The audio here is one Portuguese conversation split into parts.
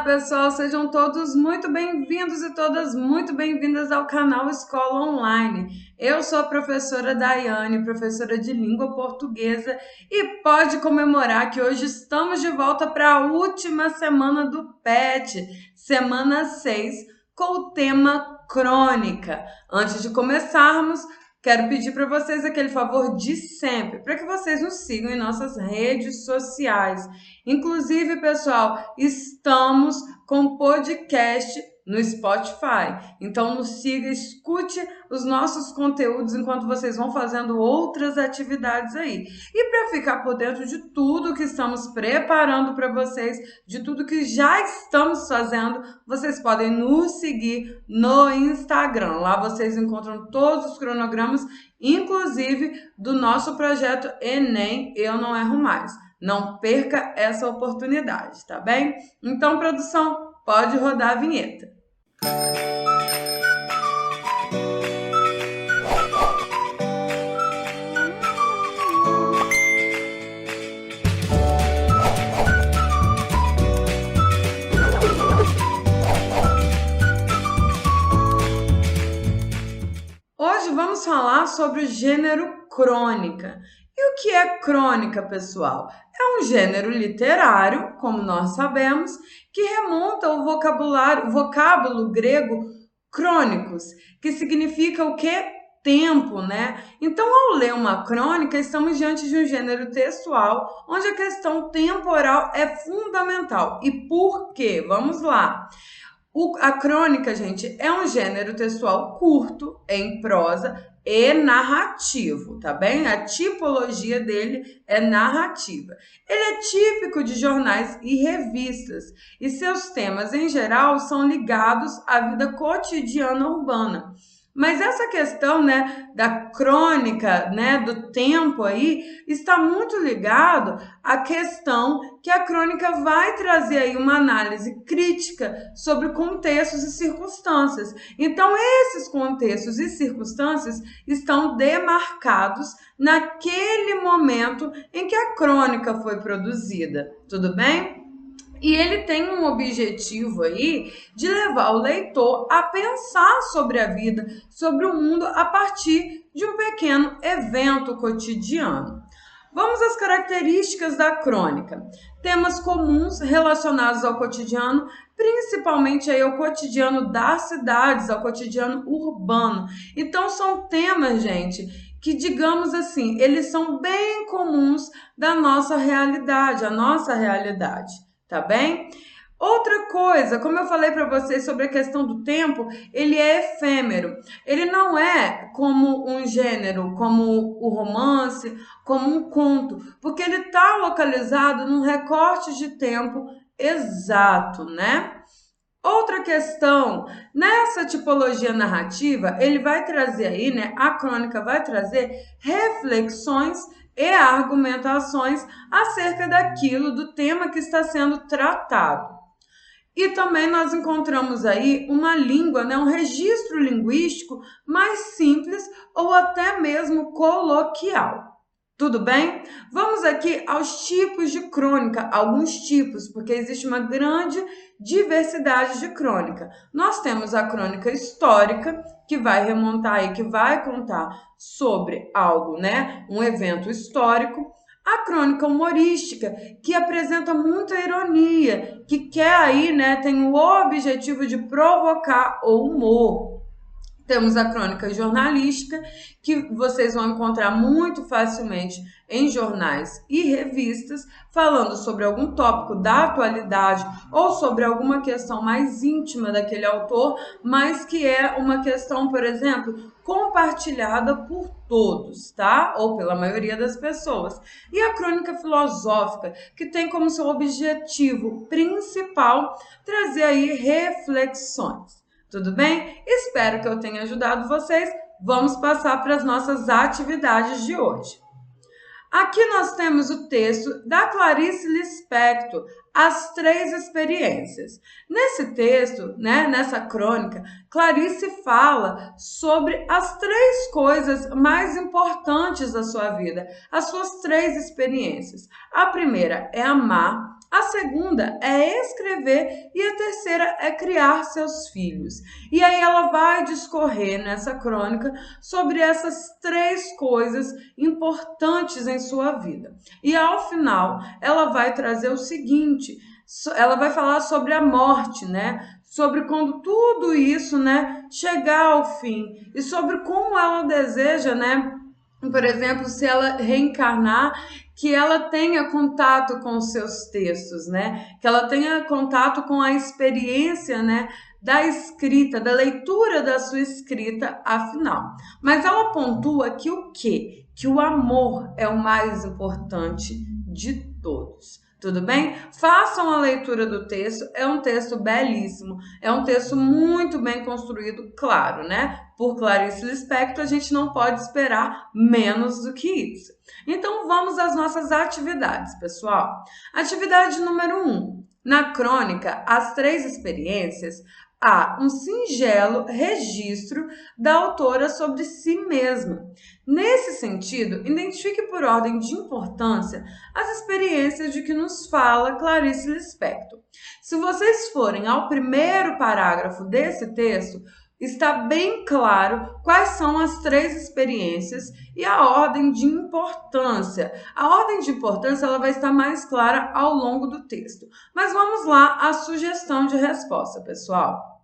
pessoal, sejam todos muito bem-vindos e todas muito bem-vindas ao canal Escola Online. Eu sou a professora Daiane, professora de língua portuguesa, e pode comemorar que hoje estamos de volta para a última semana do PET, semana 6, com o tema crônica. Antes de começarmos, quero pedir para vocês aquele favor de sempre, para que vocês nos sigam em nossas redes sociais. Inclusive, pessoal, estamos com podcast no Spotify. Então, nos siga, escute os nossos conteúdos enquanto vocês vão fazendo outras atividades aí. E para ficar por dentro de tudo que estamos preparando para vocês, de tudo que já estamos fazendo, vocês podem nos seguir no Instagram. Lá vocês encontram todos os cronogramas, inclusive do nosso projeto Enem Eu Não Erro Mais. Não perca essa oportunidade, tá bem? Então, produção, pode rodar a vinheta. Hoje vamos falar sobre o gênero crônica. E o que é crônica, pessoal? É um gênero literário, como nós sabemos, que remonta ao vocábulo grego crônicos, que significa o quê? Tempo, né? Então, ao ler uma crônica, estamos diante de um gênero textual onde a questão temporal é fundamental. E por quê? Vamos lá. A crônica, gente, é um gênero textual curto, em prosa e narrativo, tá bem? A tipologia dele é narrativa. Ele é típico de jornais e revistas, e seus temas, em geral, são ligados à vida cotidiana urbana. Mas essa questão, né, da crônica, né, do tempo aí, está muito ligado à questão que a crônica vai trazer aí uma análise crítica sobre contextos e circunstâncias. Então, esses contextos e circunstâncias estão demarcados naquele momento em que a crônica foi produzida. Tudo bem? E ele tem um objetivo aí de levar o leitor a pensar sobre a vida, sobre o mundo, a partir de um pequeno evento cotidiano. Vamos às características da crônica. Temas comuns relacionados ao cotidiano, principalmente aí ao cotidiano das cidades, ao cotidiano urbano. Então, são temas, gente, que, digamos assim, eles são bem comuns da nossa realidade, a nossa realidade. Tá bem? Outra coisa, como eu falei para vocês sobre a questão do tempo, ele é efêmero. Ele não é como um gênero, como o romance, como um conto, porque ele está localizado num recorte de tempo exato, né? Outra questão, nessa tipologia narrativa, ele vai trazer aí, né? A crônica vai trazer reflexões e argumentações acerca daquilo, do tema que está sendo tratado. E também nós encontramos aí uma língua, né, um registro linguístico mais simples ou até mesmo coloquial. Tudo bem? Vamos aqui aos tipos de crônica, alguns tipos, porque existe uma grande diversidade de crônica. Nós temos a crônica histórica, que vai remontar aí, que vai contar sobre algo, né? Um evento histórico. A crônica humorística, que apresenta muita ironia, que quer aí, né, tem o objetivo de provocar o humor. Temos a crônica jornalística, que vocês vão encontrar muito facilmente em jornais e revistas, falando sobre algum tópico da atualidade ou sobre alguma questão mais íntima daquele autor, mas que é uma questão, por exemplo, compartilhada por todos, tá? Ou pela maioria das pessoas. E a crônica filosófica, que tem como seu objetivo principal trazer aí reflexões. Tudo bem? Espero que eu tenha ajudado vocês. Vamos passar para as nossas atividades de hoje. Aqui nós temos o texto da Clarice Lispector, As Três Experiências. Nesse texto, né, nessa crônica, Clarice fala sobre as três coisas mais importantes da sua vida, as suas três experiências. A primeira é amar, A segunda é escrever e a terceira é criar seus filhos. E aí ela vai discorrer nessa crônica sobre essas três coisas importantes em sua vida. E ao final, ela vai trazer o seguinte, ela vai falar sobre a morte, né? Sobre quando tudo isso, né, chegar ao fim e sobre como ela deseja, né, por exemplo, se ela reencarnar, que ela tenha contato com os seus textos, né? Que ela tenha contato com a experiência, né, da escrita, da leitura da sua escrita, afinal. Mas ela pontua que o quê? Que o amor é o mais importante de todos. Tudo bem? Façam a leitura do texto, é um texto belíssimo, é um texto muito bem construído, claro, né? Por Clarice Lispector, a gente não pode esperar menos do que isso. Então, vamos às nossas atividades, pessoal. Atividade número 1. Na crônica, as três experiências, há um singelo registro da autora sobre si mesma. Nesse sentido, identifique por ordem de importância as experiências de que nos fala Clarice Lispector. Se vocês forem ao primeiro parágrafo desse texto, está bem claro quais são as três experiências e a ordem de importância. A ordem de importância ela vai estar mais clara ao longo do texto. Mas vamos lá à sugestão de resposta, pessoal.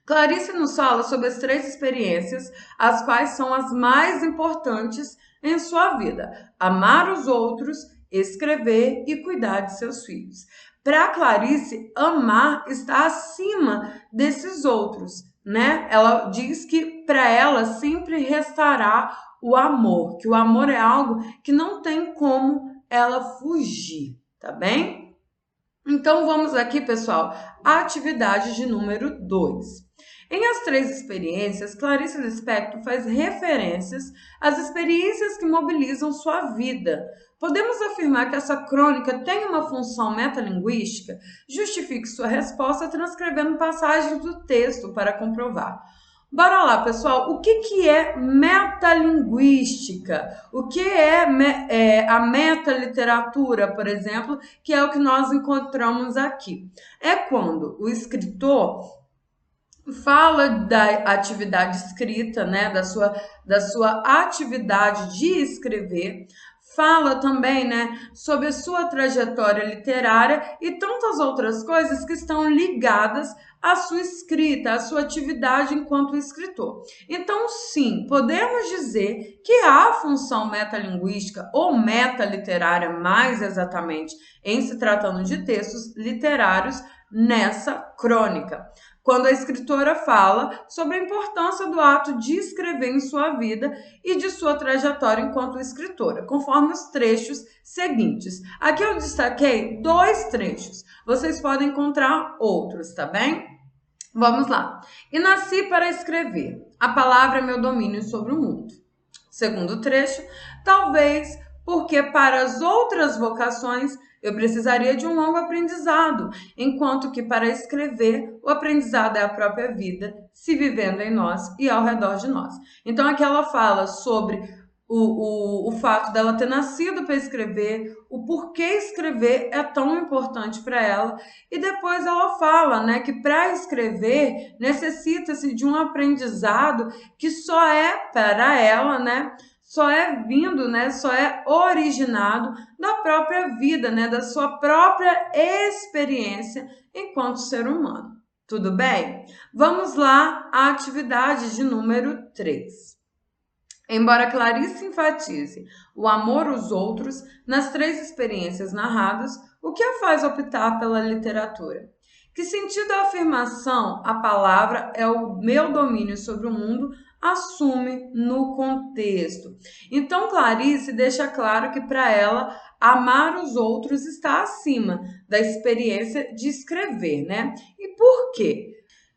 Clarice nos fala sobre as três experiências, as quais são as mais importantes em sua vida: amar os outros, escrever e cuidar de seus filhos. Para Clarice, amar está acima desses outros, né? Ela diz que para ela sempre restará o amor, que o amor é algo que não tem como ela fugir, tá bem? Então vamos aqui, pessoal, à atividade de número 2. Em As Três Experiências, Clarice Lispector faz referências às experiências que mobilizam sua vida. Podemos afirmar que essa crônica tem uma função metalinguística? Justifique sua resposta transcrevendo passagens do texto para comprovar. Bora lá, pessoal. O que é metalinguística? O que é a metaliteratura, por exemplo, que é o que nós encontramos aqui? É quando o escritor fala da atividade escrita, né, da sua atividade de escrever, fala também, né, sobre a sua trajetória literária e tantas outras coisas que estão ligadas à sua escrita, à sua atividade enquanto escritor. Então, sim, podemos dizer que há função metalinguística ou metaliterária, mais exatamente, em se tratando de textos literários nessa crônica, quando a escritora fala sobre a importância do ato de escrever em sua vida e de sua trajetória enquanto escritora, conforme os trechos seguintes. Aqui eu destaquei 2 trechos, vocês podem encontrar outros, tá bem? Vamos lá. E nasci para escrever, a palavra é meu domínio sobre o mundo. Segundo trecho, talvez porque para as outras vocações eu precisaria de um longo aprendizado, enquanto que para escrever, o aprendizado é a própria vida, se vivendo em nós e ao redor de nós. Então, aqui ela fala sobre o fato dela ter nascido para escrever, o porquê escrever é tão importante para ela, e depois ela fala, né, que para escrever necessita-se de um aprendizado que só é para ela, né, só é vindo, né, só é originado da própria vida, né, da sua própria experiência enquanto ser humano. Tudo bem? Vamos lá à atividade de número 3. Embora Clarice enfatize o amor aos outros nas 3 experiências narradas, o que a faz optar pela literatura? Que sentido a afirmação, a palavra é o meu domínio sobre o mundo, assume no contexto? Então, Clarice deixa claro que para ela, amar os outros está acima da experiência de escrever, né? E por quê?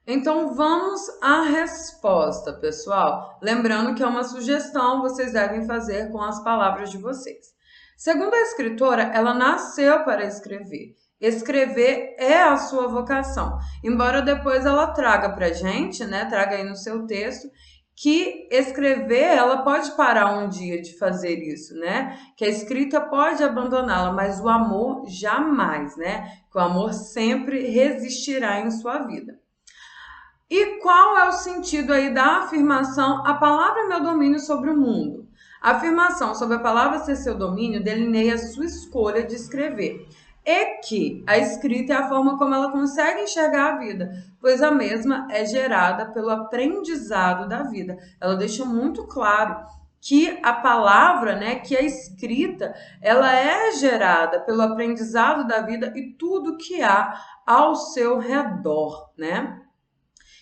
Então, vamos à resposta, pessoal. Lembrando que é uma sugestão, vocês devem fazer com as palavras de vocês. Segundo a escritora, ela nasceu para escrever. Escrever é a sua vocação. Embora depois ela traga para a gente, né, traga aí no seu texto, que escrever, ela pode parar um dia de fazer isso, né? Que a escrita pode abandoná-la, mas o amor jamais, né? Que o amor sempre resistirá em sua vida. E qual é o sentido aí da afirmação "a palavra é meu domínio sobre o mundo"? A afirmação sobre a palavra ser seu domínio delineia a sua escolha de escrever. E que a escrita é a forma como ela consegue enxergar a vida, pois a mesma é gerada pelo aprendizado da vida. Ela deixa muito claro que a palavra, né, que a escrita, ela é gerada pelo aprendizado da vida e tudo que há ao seu redor, né?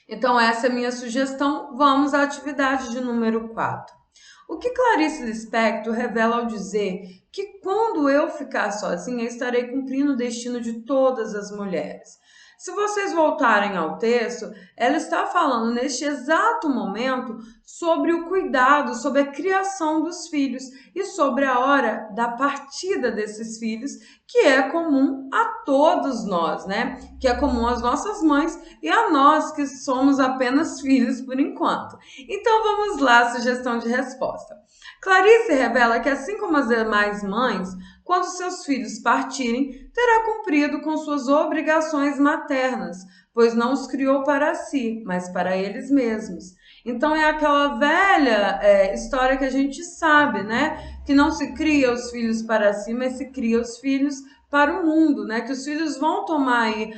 Então, essa é a minha sugestão. Vamos à atividade de número 4. O que Clarice Lispector revela ao dizer que quando eu ficar sozinha, estarei cumprindo o destino de todas as mulheres? Se vocês voltarem ao texto, ela está falando neste exato momento sobre o cuidado, sobre a criação dos filhos e sobre a hora da partida desses filhos, que é comum a todos nós, né? Que é comum às nossas mães e a nós que somos apenas filhos por enquanto. Então vamos lá, sugestão de resposta. Clarice revela que, assim como as demais mães, quando seus filhos partirem, terá cumprido com suas obrigações maternas, pois não os criou para si, mas para eles mesmos. Então é aquela velha história que a gente sabe, né? Que não se cria os filhos para si, mas se cria os filhos para o mundo, né? Que os filhos vão tomar aí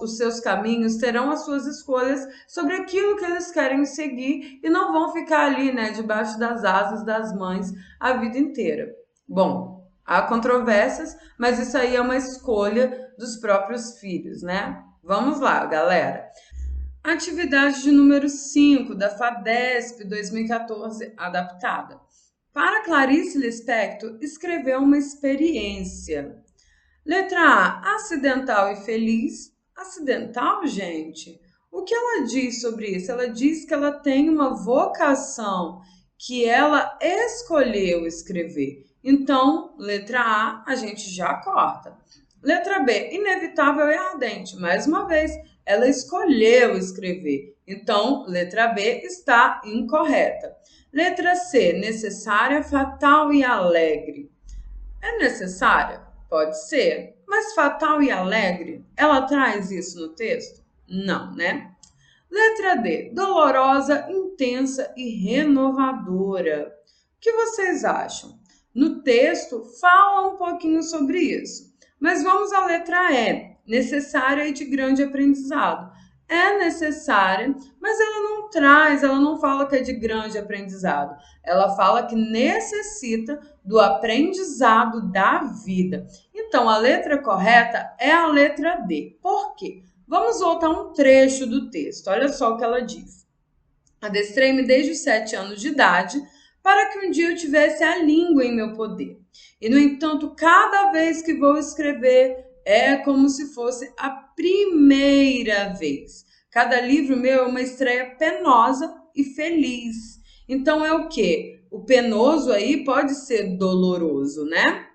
os seus caminhos, terão as suas escolhas sobre aquilo que eles querem seguir e não vão ficar ali, né, debaixo das asas das mães a vida inteira. Bom, há controvérsias, mas isso aí é uma escolha dos próprios filhos, né? Vamos lá, galera. Atividade de número 5 da FADESP 2014 adaptada. Para Clarice Lispector, escreveu uma experiência. Letra A, acidental e feliz. Acidental, gente? O que ela diz sobre isso? Ela diz que ela tem uma vocação que ela escolheu escrever. Então, letra A gente já corta. Letra B, inevitável e ardente. Mais uma vez, ela escolheu escrever. Então, letra B está incorreta. Letra C, necessária, fatal e alegre. É necessária? Pode ser. Mas fatal e alegre, ela traz isso no texto? Não, né? Letra D, dolorosa, intensa e renovadora. O que vocês acham? No texto, fala um pouquinho sobre isso. Mas vamos à letra E, necessária e de grande aprendizado. É necessária, mas ela não fala que é de grande aprendizado. Ela fala que necessita do aprendizado da vida. Então, a letra correta é a letra D. Por quê? Vamos voltar um trecho do texto. Olha só o que ela diz. Adestrei-me desde os 7 anos de idade para que um dia eu tivesse a língua em meu poder. E, no entanto, cada vez que vou escrever, é como se fosse a primeira vez. Cada livro meu é uma estreia penosa e feliz. Então, é o quê? O penoso aí pode ser doloroso, né?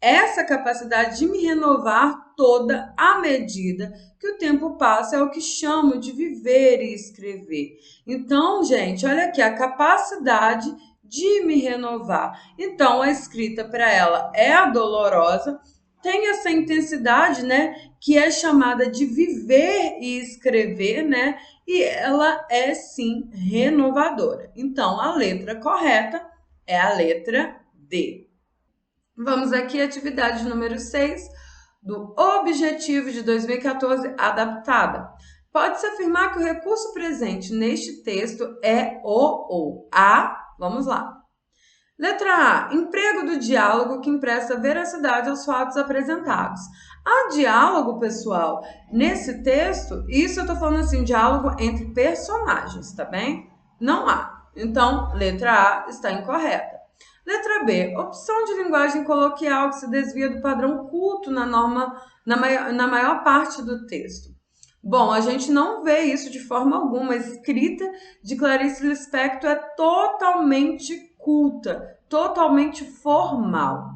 Essa capacidade de me renovar toda à medida que o tempo passa é o que chamo de viver e escrever. Então, gente, olha aqui, a capacidade de me renovar. Então, a escrita para ela é a dolorosa, tem essa intensidade, né, que é chamada de viver e escrever, né, e ela é, sim, renovadora. Então, a letra correta é a letra D. Vamos aqui à atividade número 6 do Objetivo de 2014 adaptada. Pode-se afirmar que o recurso presente neste texto é o ou a. Vamos lá. Letra A. Emprego do diálogo que empresta veracidade aos fatos apresentados. Há diálogo, pessoal, nesse texto? Isso eu tô falando assim, diálogo entre personagens, tá bem? Não há. Então, letra A está incorreta. Letra B, opção de linguagem coloquial que se desvia do padrão culto na maior parte do texto. Bom, a gente não vê isso de forma alguma. A escrita de Clarice Lispector é totalmente culta, totalmente formal.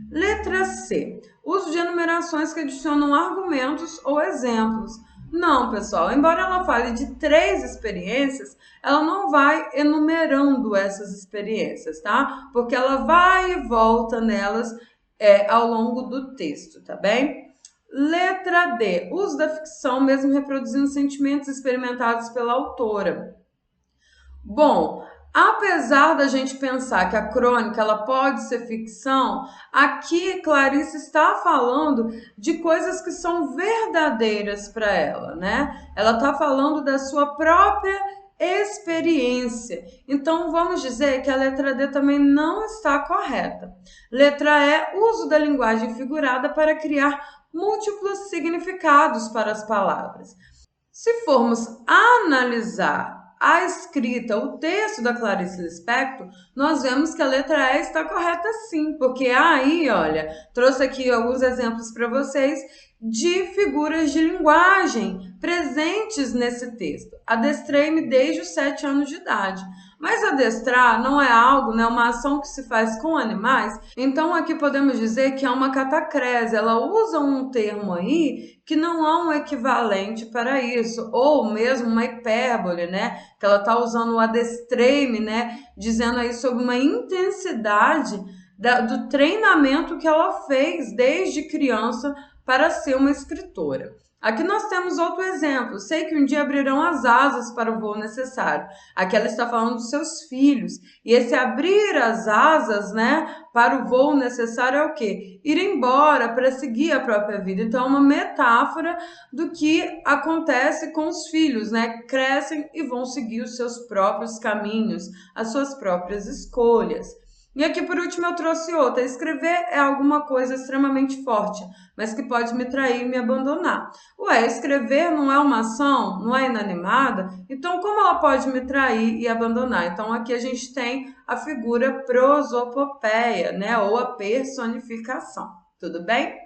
Letra C, uso de enumerações que adicionam argumentos ou exemplos. Não, pessoal, embora ela fale de 3 experiências, ela não vai enumerando essas experiências, tá? Porque ela vai e volta nelas ao longo do texto, tá bem? Letra D. Uso da ficção, mesmo reproduzindo sentimentos experimentados pela autora. Bom, apesar da gente pensar que a crônica ela pode ser ficção, aqui Clarice está falando de coisas que são verdadeiras para ela, né? Ela está falando da sua própria experiência. Então vamos dizer que a letra D também não está correta. Letra E, uso da linguagem figurada para criar múltiplos significados para as palavras. Se formos analisar a escrita, o texto da Clarice Lispector, nós vemos que a letra E está correta sim, porque aí, olha, trouxe aqui alguns exemplos para vocês de figuras de linguagem presentes nesse texto. Adestrei-me desde os 7 anos de idade. Mas adestrar não é algo, né, uma ação que se faz com animais, então aqui podemos dizer que é uma catacrese, ela usa um termo aí que não há um equivalente para isso, ou mesmo uma hipérbole, né, que ela está usando o adestrei-me, né, dizendo aí sobre uma intensidade do treinamento que ela fez desde criança para ser uma escritora. Aqui nós temos outro exemplo. Sei que um dia abrirão as asas para o voo necessário. Aqui ela está falando dos seus filhos. E esse abrir as asas, né, para o voo necessário é o quê? Ir embora para seguir a própria vida. Então é uma metáfora do que acontece com os filhos, né? Crescem e vão seguir os seus próprios caminhos, as suas próprias escolhas. E aqui por último eu trouxe outra. Escrever é alguma coisa extremamente forte, mas que pode me trair e me abandonar. Ué, escrever não é uma ação, não é inanimada? Então como ela pode me trair e abandonar? Então aqui a gente tem a figura prosopopeia, né? Ou a personificação. Tudo bem?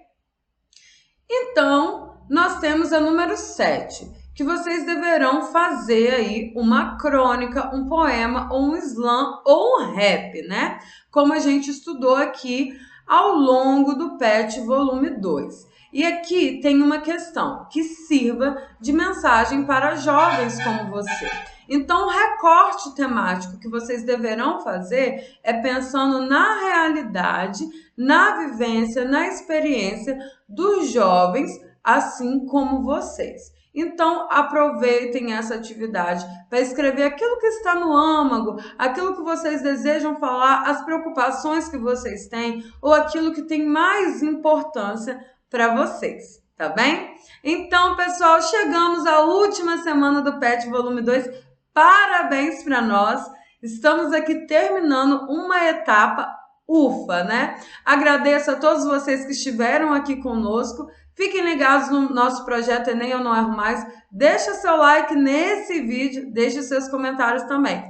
Então, nós temos a número 7, que vocês deverão fazer aí uma crônica, um poema, ou um slam, ou um rap, né? Como a gente estudou aqui ao longo do PET volume 2. E aqui tem uma questão que sirva de mensagem para jovens como você. Então, o recorte temático que vocês deverão fazer é pensando na realidade, na vivência, na experiência dos jovens, assim como vocês. Então, aproveitem essa atividade para escrever aquilo que está no âmago, aquilo que vocês desejam falar, as preocupações que vocês têm ou aquilo que tem mais importância para vocês, tá bem? Então, pessoal, chegamos à última semana do PET Volume 2. Parabéns para nós! Estamos aqui terminando uma etapa, ufa, né? Agradeço a todos vocês que estiveram aqui conosco. Fiquem ligados no nosso projeto Enem Eu Não Erro Mais. Deixa seu like nesse vídeo, deixe seus comentários também.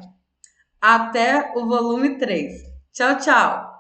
Até o volume 3. Tchau, tchau!